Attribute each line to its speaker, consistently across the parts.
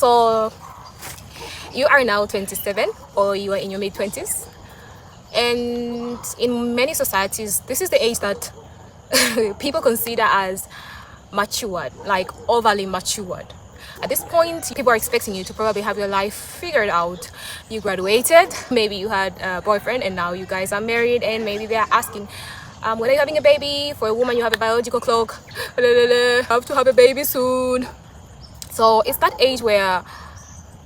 Speaker 1: So you are now 27 or you are in your mid-20s, and in many societies this is the age that people consider as matured, like overly matured. At this point, people are expecting you to probably have your life figured out. You graduated, maybe you had a boyfriend, and now you guys are married, and maybe they are asking, when are you having a baby? For a woman, you have a biological clock. Have to have a baby soon. So it's that age where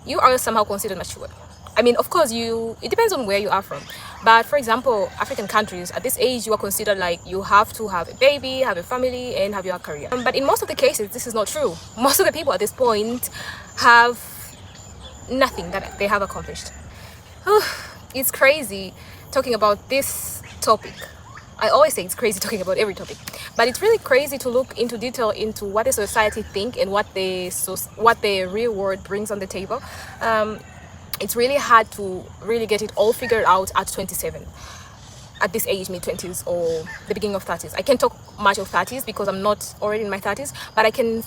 Speaker 1: you are somehow considered mature. I mean, of course, it depends on where you are from. But for example, African countries, at this age, you are considered like you have to have a baby, have a family, and have your career. But in most of the cases, this is not true. Most of the people at this point have nothing that they have accomplished. It's crazy talking about this topic. I always say it's crazy talking about every topic, but it's really crazy to look into detail into what the society think and what the real world brings on the table. It's really hard to really get it all figured out at 27, at this age, mid-20s or the beginning of 30s. I can't talk much of 30s because I'm not already in my 30s, but I can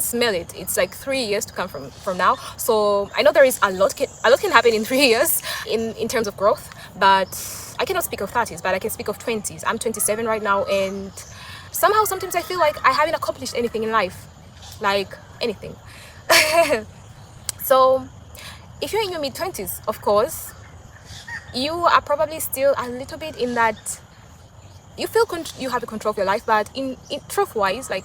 Speaker 1: smell it. It's like 3 years to come from now. So I know there is a lot can happen in 3 years in terms of growth, but I cannot speak of 30s, but I can speak of 20s. I'm 27 right now, and somehow sometimes I feel like I haven't accomplished anything in life, like anything. So if you're in your mid-20s, of course, you are probably still a little bit in that you feel you have the control of your life, but in truth-wise, like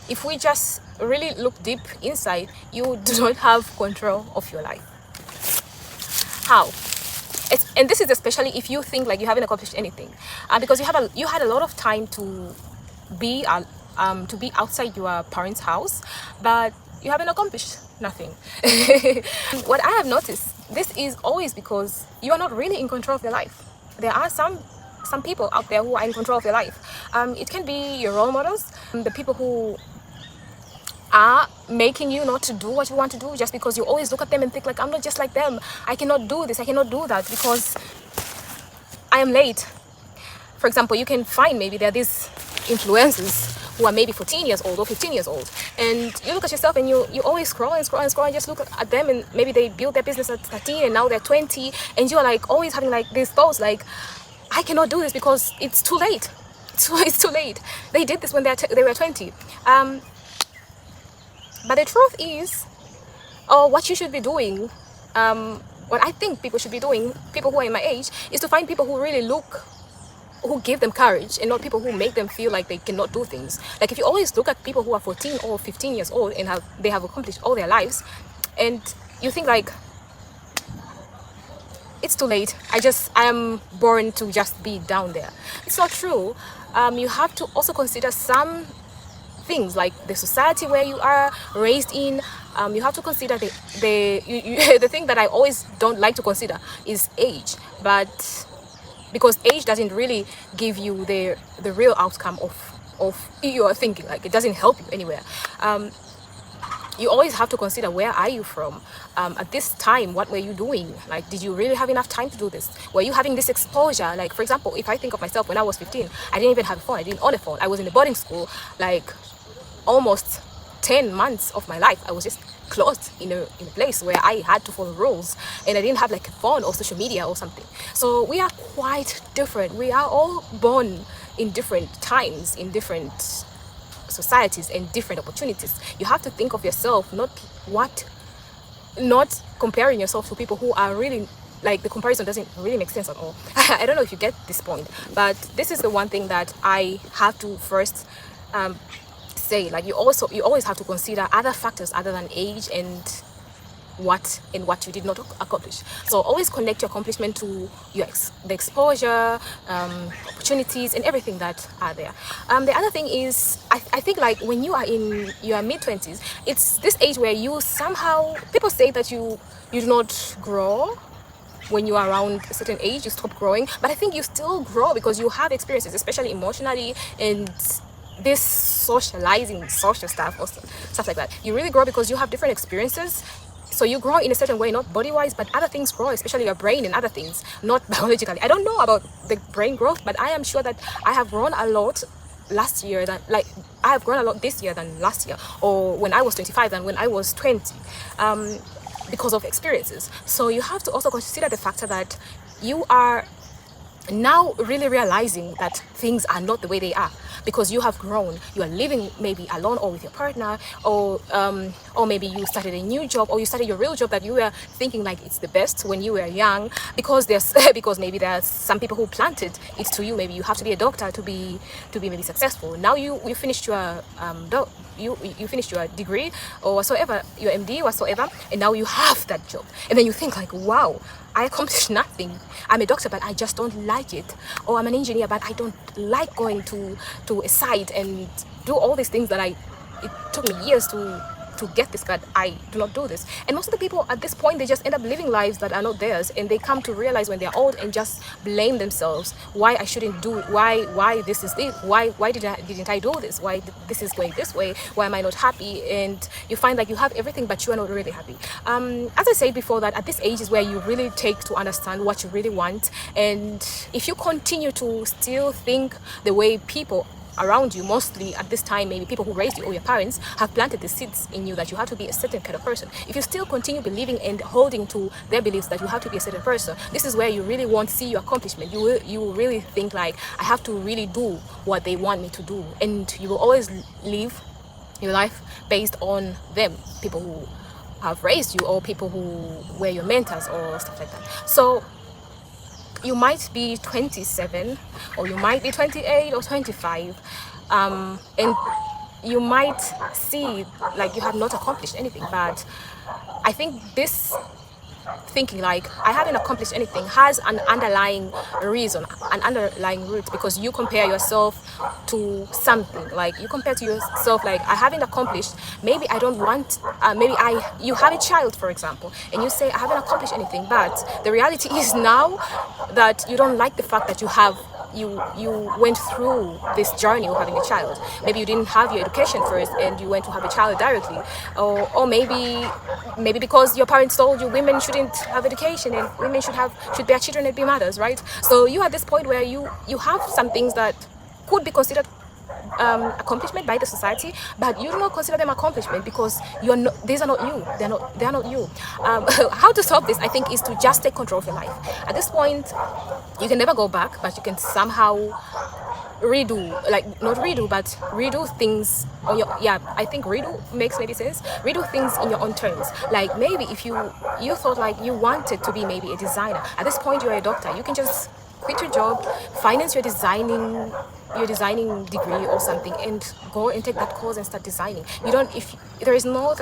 Speaker 1: if we just really look deep inside, you do not have control of your life. How? And this is especially if you think like you haven't accomplished anything, because you had a lot of time to be outside your parents' house, but you haven't accomplished nothing. What I have noticed, this is always because you are not really in control of your life. There are some people out there who are in control of your life. It can be your role models, the people who are making you not to do what you want to do just because you always look at them and think like, I'm not just like them. I cannot do this, I cannot do that because I am late. For example, you can find maybe there are these influencers who are maybe 14 years old or 15 years old, and you look at yourself and you always scroll and just look at them, and maybe they built their business at 13 and now they're 20, and you are like always having like these thoughts like, I cannot do this because it's too late. It's too late. They did this when they were 20. But the truth is, what you should be doing, what I think people should be doing, people who are in my age, is to find people who give them courage, and not people who make them feel like they cannot do things. Like if you always look at people who are 14 or 15 years old and they have accomplished all their lives, and you think like, it's too late, I am born to just be down there. It's not true. You have to also consider some things like the society where you are raised in. You have to consider the thing that I always don't like to consider is age, but because age doesn't really give you the real outcome of your thinking, like it doesn't help you anywhere. You always have to consider, where are you from? At this time, what were you doing? Like, did you really have enough time to do this? Were you having this exposure? Like, for example, if I think of myself when I was 15, I didn't even have a phone. I didn't own a phone. I was in a boarding school, like almost 10 months of my life. I was just closed in a place where I had to follow rules, and I didn't have like a phone or social media or something. So we are quite different. We are all born in different times, in different societies and different opportunities. You have to think of yourself, not comparing yourself to people who are really, like, the comparison doesn't really make sense at all. I don't know if you get this point, but this is the one thing that I have to first say. Like, you always have to consider other factors other than age and what you did not accomplish. So always connect your accomplishment to the exposure, opportunities, and everything that are there. The other thing is, I think like when you are in your mid-20s, it's this age where you somehow, people say that you do not grow. When you are around a certain age, you stop growing, but I think you still grow because you have experiences, especially emotionally, and this socializing, social stuff, or stuff like that. You really grow because you have different experiences. So you grow in a certain way, not body-wise, but other things grow, especially your brain and other things, not biologically. I don't know about the brain growth, but I am sure that I have grown a lot last year I have grown a lot this year than last year, or when I was 25 than when I was 20. because of experiences. So you have to also consider the factor that you are now really realizing that things are not the way they are because you have grown. You are living maybe alone or with your partner, or maybe you started a new job, or you started your real job that you were thinking like it's the best when you were young, because there's because maybe there's some people who planted it to you. Maybe you have to be a doctor to be maybe successful. Now you finished your you finished your degree or whatsoever, your MD whatsoever, and now you have that job, and then you think like, wow, I accomplished nothing. I'm a doctor, but I just don't like it. Or I'm an engineer, but I don't like going to a site and do all these things that it took me years to get this, but I do not do this. And most of the people at this point, they just end up living lives that are not theirs, and they come to realize when they're old and just blame themselves. Why I shouldn't do it? Why this is this? Why didn't I do this? Why this is going this way? Why am I not happy? And you find like you have everything, but you are not really happy. As I said before, that at this age is where you really take to understand what you really want. And if you continue to still think the way people around you, mostly at this time, maybe people who raised you or your parents have planted the seeds in you that you have to be a certain kind of person. If you still continue believing and holding to their beliefs that you have to be a certain person, this is where you really won't see your accomplishment. You will really think like, I have to really do what they want me to do, and you will always live your life based on them, people who have raised you or people who were your mentors or stuff like that. So you might be 27, or you might be 28 or 25, and you might see like you have not accomplished anything. But I think this thinking like I haven't accomplished anything has an underlying reason, an underlying root, because you compare yourself to something. Like you compare to yourself like, I haven't accomplished, maybe I don't want, you have a child, for example, and you say I haven't accomplished anything, but the reality is now that you don't like the fact that you went through this journey of having a child. Maybe you didn't have your education first and you went to have a child directly, or maybe because your parents told you women shouldn't have education and women should bear children and be mothers, right? So you at this point where you have some things that could be considered accomplishment by the society, but you do not consider them accomplishment because these are not you. They're not you. How to solve this, I think, is to just take control of your life. At this point, you can never go back, but you can somehow redo things on your, I think redo makes maybe sense. Redo things in your own terms. Like maybe if you thought like you wanted to be maybe a designer, at this point you're a doctor, you can just quit your job, finance your designing degree or something, and go and take that course and start designing. You don't, if there is no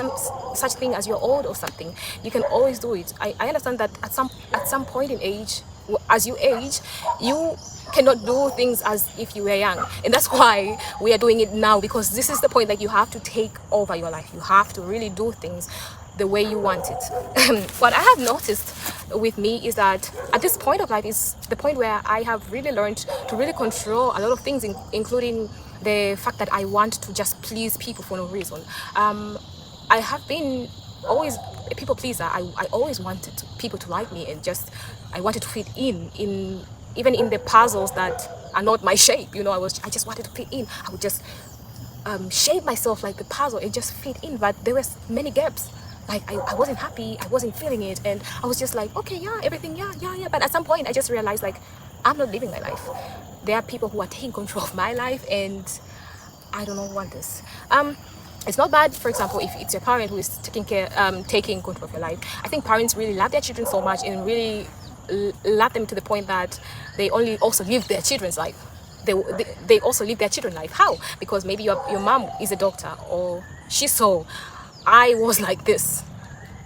Speaker 1: such thing as you're old or something, you can always do it. I understand that at some point in age, as you age, you cannot do things as if you were young, and that's why we are doing it now, because this is the point that you have to take over your life. You have to really do things the way you want it. What I have noticed with me is that at this point of life is the point where I have really learned to really control a lot of things, including the fact that I want to just please people for no reason. I have been always a people pleaser. I always wanted people to like me, and just I wanted to fit in even in the puzzles that are not my shape. I just wanted to fit in. I would just shape myself like the puzzle and just fit in, but there was many gaps. Like I wasn't happy, I wasn't feeling it, and I was just like, okay, yeah, everything, yeah. But at some point I just realized like I'm not living my life. There are people who are taking control of my life, and I don't want this. It's not bad, for example, if it's your parent who is taking control of your life. I think parents really love their children so much, and really love them to the point that they only also live their children's life. They also live their children's life. How? Because maybe your mom is a doctor, or she saw, I was like this.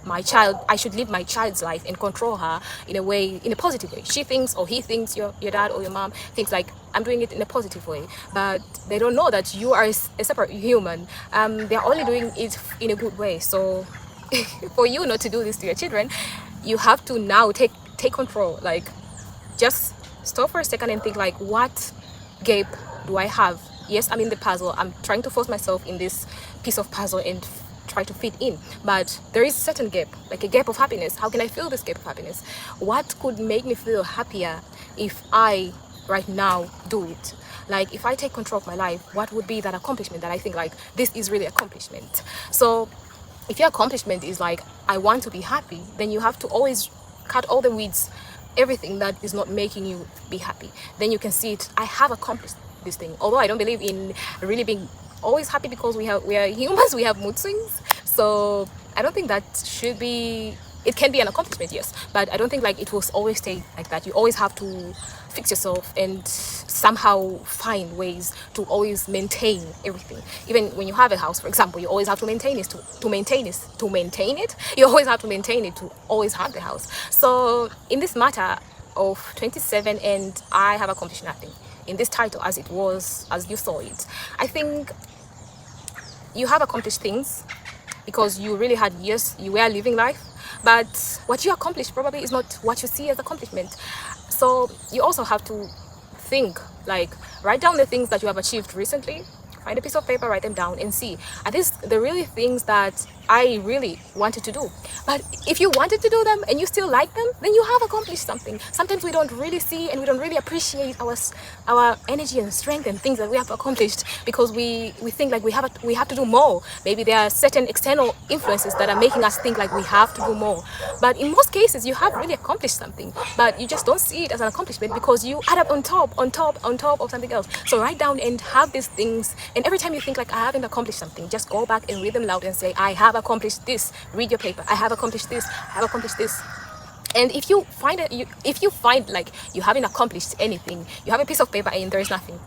Speaker 1: I should live my child's life and control her in a positive way. She thinks, or he thinks, your dad or your mom thinks like, I'm doing it in a positive way. But they don't know that you are a separate human. They're only doing it in a good way. So for you not to do this to your children, you have to now take control. Like, just stop for a second and think like, what gap do I have? Yes, I'm in the puzzle. I'm trying to force myself in this piece of puzzle and try to fit in, but there is a certain gap, like a gap of happiness. How can I fill this gap of happiness? What could make me feel happier if I right now do it? Like, if I take control of my life, what would be that accomplishment that I think like this is really accomplishment? So if your accomplishment is like, I want to be happy, then you have to always cut all the weeds, everything that is not making you be happy. Then you can see it, I have accomplished this thing. Although I don't believe in really being always happy, because we are humans, we have mood swings. So I don't think that should be, it can be an accomplishment, yes, but I don't think like it will always stay like that. You always have to fix yourself and somehow find ways to always maintain everything. Even when you have a house, for example, you always have to maintain it, to maintain it. You always have to maintain it to always have the house. So in this matter of 27, and I have accomplished nothing in this title, as it was, as you saw it, I think you have accomplished things because you really had years, you were living life, but what you accomplished probably is not what you see as accomplishment. So you also have to think, like, write down the things that you have achieved recently. Find a piece of paper, write them down, and see, are these the really things that I really wanted to do? But if you wanted to do them and you still like them, then you have accomplished something. Sometimes we don't really see and we don't really appreciate our energy and strength and things that we have accomplished, because we think like we have to do more. Maybe there are certain external influences that are making us think like we have to do more. But in most cases, you have really accomplished something, but you just don't see it as an accomplishment because you add up on top of something else. So write down and have these things, and every time you think like I haven't accomplished something, just go back and read them loud and say, I have accomplished this. Read your paper. I have accomplished this. I have accomplished this. And if you find like you haven't accomplished anything, you have a piece of paper and there is nothing,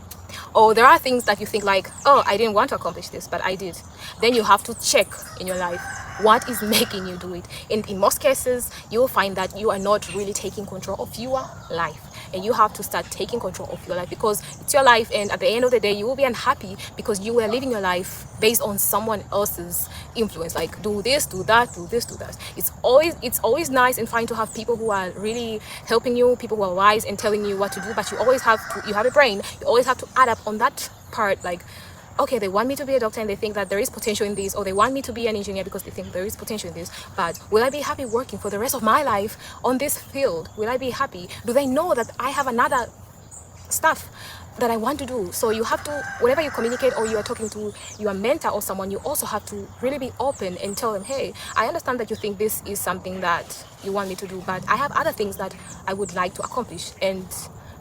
Speaker 1: or there are things that you think like, oh, I didn't want to accomplish this, but I did, then you have to check in your life what is making you do it. And in most cases, you will find that you are not really taking control of your life. And you have to start taking control of your life, because it's your life, and at the end of the day you will be unhappy because you were living your life based on someone else's influence, like do this, do that, do this, do that. It's always nice and fine to have people who are really helping you, people who are wise and telling you what to do, but you have a brain, you always have to add up on that part, like, okay, they want me to be a doctor and they think that there is potential in this, or they want me to be an engineer because they think there is potential in this, but will I be happy working for the rest of my life on this field? Will I be happy? Do they know that I have another stuff that I want to do? So you have to, whenever you communicate or you are talking to your mentor or someone, you also have to really be open and tell them, hey, I understand that you think this is something that you want me to do, but I have other things that I would like to accomplish, and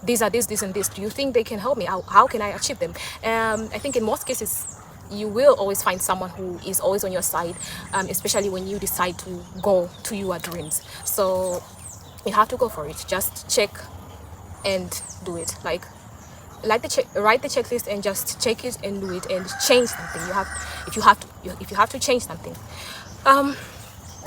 Speaker 1: these are this, and this. Do you think they can help me? How can I achieve them? I think in most cases, you will always find someone who is always on your side, especially when you decide to go to your dreams. So you have to go for it. Just check and do it. Like write the checklist and just check it and do it and change something. If you have to change something.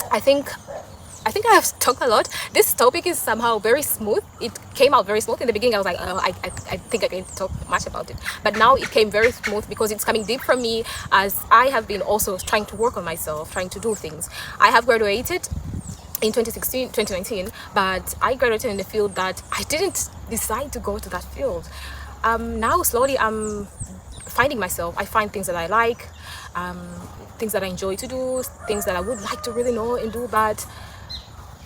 Speaker 1: I think I have talked a lot. This topic is somehow very smooth. It came out very smooth. In the beginning, I was like, oh, I think I can't talk much about it. But now it came very smooth because it's coming deep from me, as I have been also trying to work on myself, trying to do things. I have graduated in 2019, but I graduated in the field that I didn't decide to go to that field. Now slowly I'm finding myself. I find things that I like, things that I enjoy to do, things that I would like to really know and do, but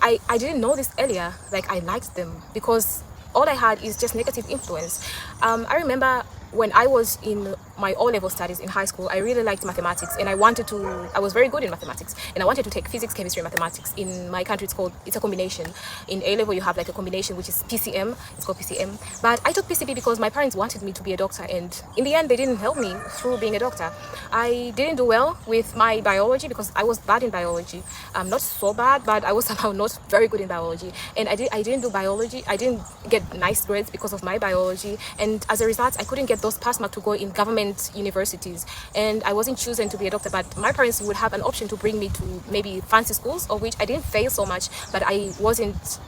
Speaker 1: I didn't know this earlier, like I liked them, because all I had is just negative influence. I remember when I was in my O-level studies in high school, I really liked mathematics, and I was very good in mathematics, and I wanted to take physics, chemistry, mathematics. In my country, it's a combination. In A-level, you have like a combination, which is PCM. It's called PCM. But I took PCB because my parents wanted me to be a doctor, and in the end, they didn't help me through being a doctor. I didn't do well with my biology because I was bad in biology. Not so bad, but I was somehow not very good in biology. And I didn't do biology. I didn't get nice grades because of my biology, and as a result, I couldn't get those pass marks to go in government universities, and I wasn't chosen to be a doctor. But my parents would have an option to bring me to maybe fancy schools, of which I didn't fail so much, but I wasn't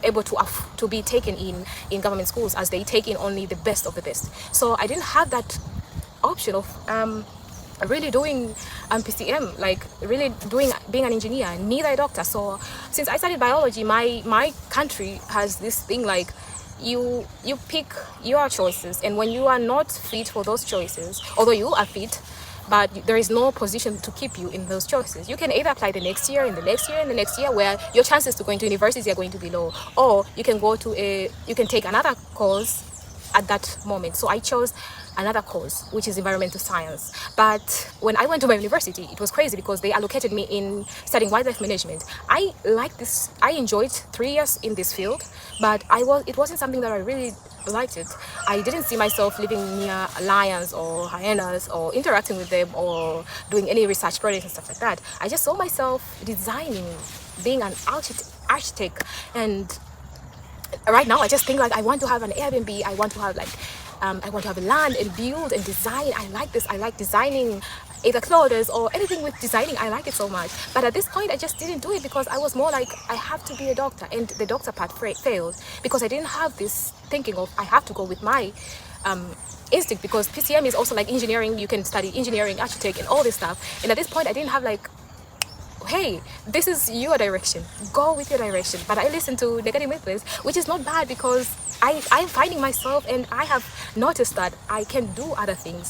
Speaker 1: able to be taken in government schools, as they take in only the best of the best. So I didn't have that option of really doing PCM, like really being an engineer, neither a doctor. So since I studied biology, my country has this thing like, you pick your choices, and when you are not fit for those choices, although you are fit, but there is no position to keep you in those choices, you can either apply the next year, and the next year, and the next year, where your chances to go into university are going to be low, or you can take another course at that moment. So I chose another course, which is environmental science. But when I went to my university, it was crazy because they allocated me in studying wildlife management. I liked this. I enjoyed 3 years in this field, but it wasn't something that I really liked it. I didn't see myself living near lions or hyenas or interacting with them or doing any research projects and stuff like that. I just saw myself designing, being an architect. And right now I just think like I want to have an Airbnb. I want to have like I want to have a land and build and design. I like this. I like designing either clothes or anything with designing. I like it so much. But at this point I just didn't do it because I was more like I have to be a doctor, and the doctor part failed because I didn't have this thinking of I have to go with my instinct, because PCM is also like engineering. You can study engineering, architect and all this stuff, and at this point I didn't have like, hey, this is your direction, go with your direction. But I listen to negative influence, which is not bad because I'm finding myself, and I have noticed that I can do other things.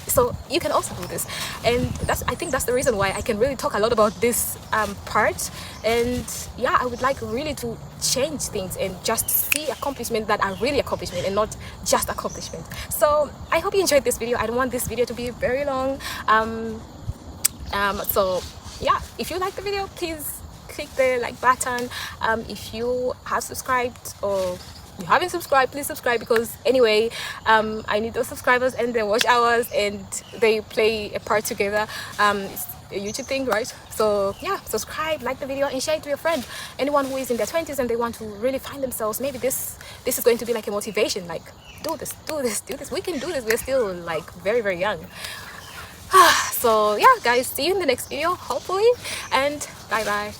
Speaker 1: So you can also do this, and I think that's the reason why I can really talk a lot about this part. And yeah, I would like really to change things and just see accomplishments that are really accomplishment and not just accomplishment. So I hope you enjoyed this video. I don't want this video to be very long. So yeah, if you like the video, please click the like button. If you have subscribed or you haven't subscribed, please subscribe, because anyway I need those subscribers and their watch hours, and they play a part together. It's a YouTube thing, right? So yeah, subscribe, like the video and share it to your friend, anyone who is in their 20s and they want to really find themselves. Maybe this is going to be like a motivation, like do this, we can do this. We're still like very, very young. So yeah guys, see you in the next video hopefully, and bye bye.